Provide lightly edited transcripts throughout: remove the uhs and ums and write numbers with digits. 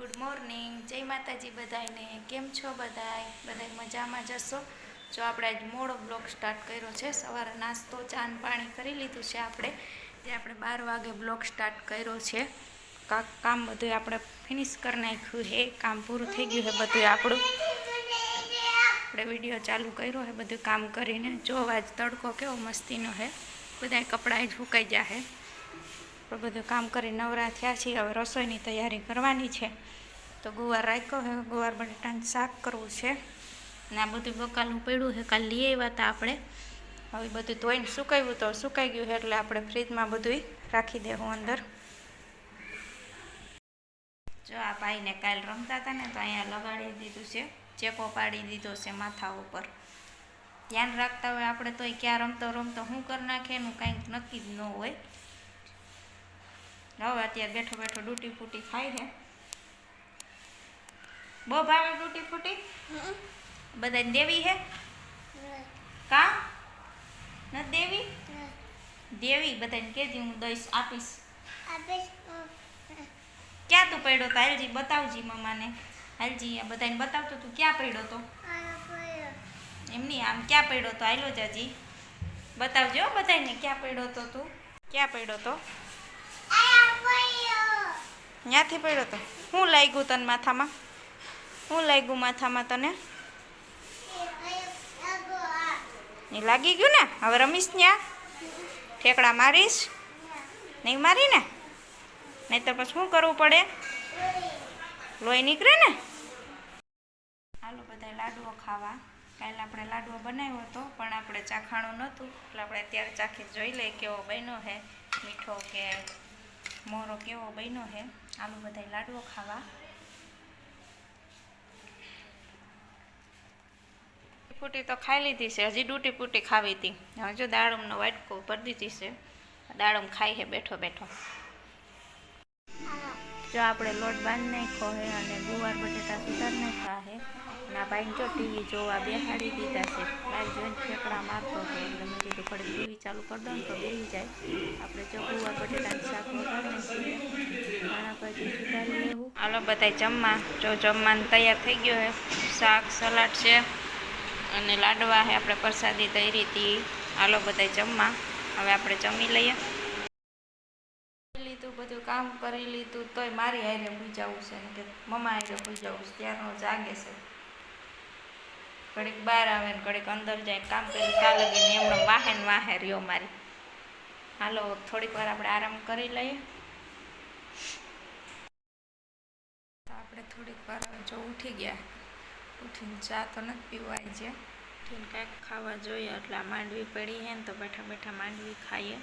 Good morning, જય માતાજી બધાને. કેમ છો બધાય મજામાં જશો? જો આપણે આજ મોડો બ્લોગ સ્ટાર્ટ કર્યો છે. સવારે નાસ્તો ચા પાણી કરી લીધું છે આપણે. જે આપણે 12 વાગે બ્લોગ સ્ટાર્ટ કર્યો છે. કામ બધું આપણે ફિનિશ કરી નાખ્યું છે. કામ પૂરું થઈ ગયું છે બધું આપણું. આપણે વિડીયો ચાલુ કર્યો છે બધું કામ કરીને. જો આજ તડકો કેવો મસ્તીનો છે. બધા કપડાં જ સુકાઈ ગયા છે. આપણે બધું કામ કરી નવરા થયા છીએ. હવે રસોઈની તૈયારી કરવાની છે. તો ગુવાર રાખ્યો છે, ગુવાર બટાટાનું શાક કરવું છે. અને આ બધું બકાલું પડ્યું છે, કાલે લઈ આવ્યા હતા આપણે. હવે બધું ધોઈને સુકાવ્યું તો સુકાઈ ગયું છે, એટલે આપણે ફ્રીજમાં બધું રાખી દેવું અંદર. જો આ ભાઈને કાલે રમતા હતા ને તો અહીંયા લગાડી દીધું છે, ચેકો પાડી દીધો છે માથા ઉપર. ધ્યાન રાખતા હોય આપણે તોય ક્યાં રમતો રમતો શું કરી નાખે એનું કાંઈક નક્કી જ ન હોય. હવે અત્યારે બેઠો બેઠો ડૂટી ફૂટી ખાય છે. બહુ ભાવે ડૂટી ફૂટી? બધાને દેવી હે? કા ન દેવી? દેવી બધાને કેજી, હું દઈશ, આપીશ. ક્યાં તું પડ્યો તો? હાલજી બતાવજી મમ્માને. હાલજી બધાને બતાવતો તું ક્યાં પડ્યો તો? એમની આમ ક્યાં પડ્યો તો? હાલો જાજી બતાવજો બધાને ક્યાં પડ્યો તો તું. ક્યાં પડ્યો તો? ત્યાંથી પડ્યો તો. શું લાગ્યું તને માથામાં? શું લાગ્યું માથામાં તને? એ લાગી ગયું ને? હવે રમીશ ત્યાં? ઠેકડા મારીશ? નહીં મારી ને? નહીં તો પછી શું કરવું પડે? લોહી નીકળે ને? હાલો બધા લાડવો ખાવા. કાલે આપણે લાડવો બનાવ્યો હતો, પણ આપણે ચાખાણું નહોતું, એટલે આપણે અત્યારે ચાખી જોઈ લઈએ કેવો બન્યો છે. મીઠો કે મોરો કેવો બન્યો છે. આલુ બધા લાડવો ખાવા. ફૂટી તો ખાઈ લીધી છે, હજી ડૂટી ફૂટી ખાવી હતી. હવે જો દાડમનો વાટકો ભરી દીધી છે, દાડમ ખાઈ છે બેઠો બેઠો. જો આપણે લોટ બાંધી નાખ્યો છે અને ગુવાર બટેટા સુધારી નાખ્યા છે. અને આ ભાઈને જો ટીવી જોવા બેસાડી દીધા છે. બહાર જોઈને ઠેકડા મારતો હતો, એટલે મેં કીધું ઘડી ટીવી ચાલુ કરી દો ને તો બેસી જાય. આપણે જો ગુવાર બટેટાનું શાક વઘારી નાખીએ, ધાણા ભાજી સુધારી લેવું. હાલો બધા જમવા. જો જમવાનું તૈયાર થઈ ગયો છે. શાક સલાડ છે અને લાડવા છે. આપણે પ્રસાદી તૈયારી હતી. હાલો બધા જમવા. હવે આપણે જમી લઈએ. બધું કામ કરી લીધું તોય મારી હારે હોઈ જવું છે ને કે મમ્મા હારે હોઈ જવું છે. ત્યારનો જાગે છે. ઘડીક બહાર આવે ને ઘડીક અંદર જાય કામ કરી. ત્યાં લગીને એમનો વાહે રહ્યો મારી. હાલો થોડીક વાર આપણે આરામ કરી લઈએ. આપણે થોડીક વાર જો ઉઠી ગયા, ઉઠીને ચા તો નથી પીવાય છે. ઉઠીને કાંઈક ખાવા જોઈએ. એટલે આ માંડવી પડી છે ને તો બેઠા બેઠા માંડવી ખાઈએ.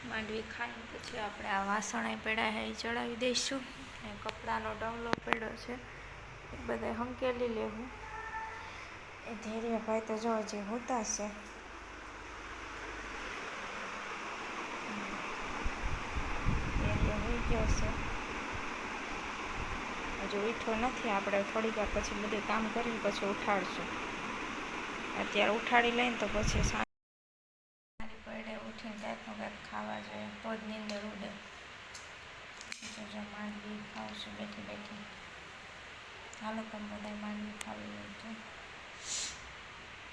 માંડવી ખાઈને પછી આપણે આ વાસણ પડ્યા છે એ ચડાવી દઈશું. એ કપડાનો ડવલો પડ્યો છે એ બધા હંકેલી લેવું. એ ધૈર્ય ભાઈ તો જો હજી હોતા છે. ધૈર્ય હોઈ ગયો છે, હજુ ઉઠ્યો નથી. આપણે થોડીક વાર પછી બધું કામ કરીને પછી ઉઠાડશું. અત્યારે ઉઠાડી લઈને તો પછી ઉઠીને કાંઈકનું કાંઈક ખાવા જોઈએ તો જ નીંદર ઉડે. જો માંડવી ખાવશું બેઠી બેઠી. હાલો તમે બધા માંડવી ખાવી હોય તો.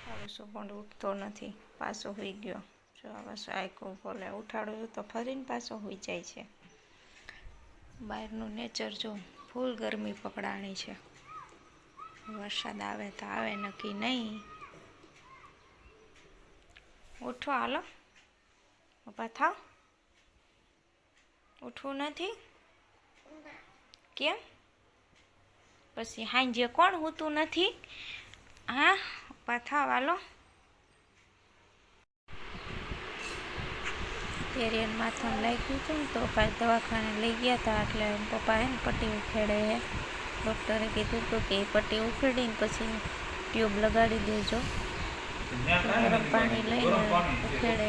હવે શું પણ ઉઠતો નથી, પાછો હોઈ ગયો. જો હવે આખું બોલે ઉઠાડ્યું તો ફરીને પાછો હોઈ જાય છે. બહારનું નેચર જો ફૂલ ગરમી પકડાણી છે. વરસાદ આવે તો આવે, નક્કી નહીં. ઉઠો હાલો પપ્પા થાવ. ઉઠવું નથી કેમ? પછી હાંજે કોણ હોતું નથી? હા પપ્પા થાવ હાલો. પેરિયન માથામાં લાગ્યું હતું ને તો કાંઈ દવાખાને લઈ ગયા હતા. એટલે પપ્પા હે ને પટ્ટી ઉખેડે છે. ડૉક્ટરે કીધું હતું કે પટ્ટી ઉખેડીને પછી ટ્યુબ લગાડી દેજો. ગરમ પાણી લઈને ઉખેડે,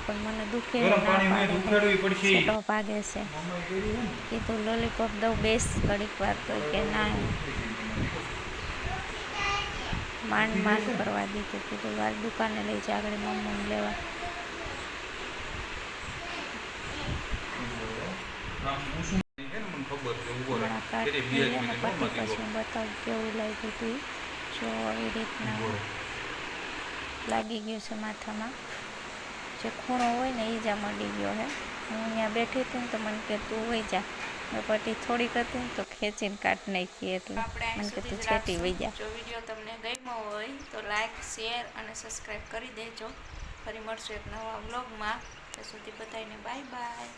પણ મને દુખે ના પાડે, છેટો ભાગે છે. કીધું લોલીપોપ દઉં બેસ ઘડીક વાર, તો કે ના. માંડ કરવા દીધું. કીધું વાર દુકાને લઈ જાય આગળ મમ્મીને લેવા. હમણાં કાઢી એને પતિ પછી હું બતાવું કેવું લાગ્યું હતું ઈ. જો આવી રીતના લાગી ગયું છે માથામાં, જે ખૂણો હોય ને એ જ આ મળી ગયો હે. હું અહીંયા બેઠી હતી ને તો મને કે તું વહી જા, મેં પટ્ટી થોડીક હતી ને તો ખેંચીને કાઢી નાખી, એટલે મને કે તું છેટી વહી જા. જો વિડીયો તમને ગમ્યો હોય તો લાઈક, શેર અને સબસ્ક્રાઈબ કરી દેજો. ફરી મળશું એક નવા વ્લોગમાં. ત્યાં સુધી બધાને બાય બાય.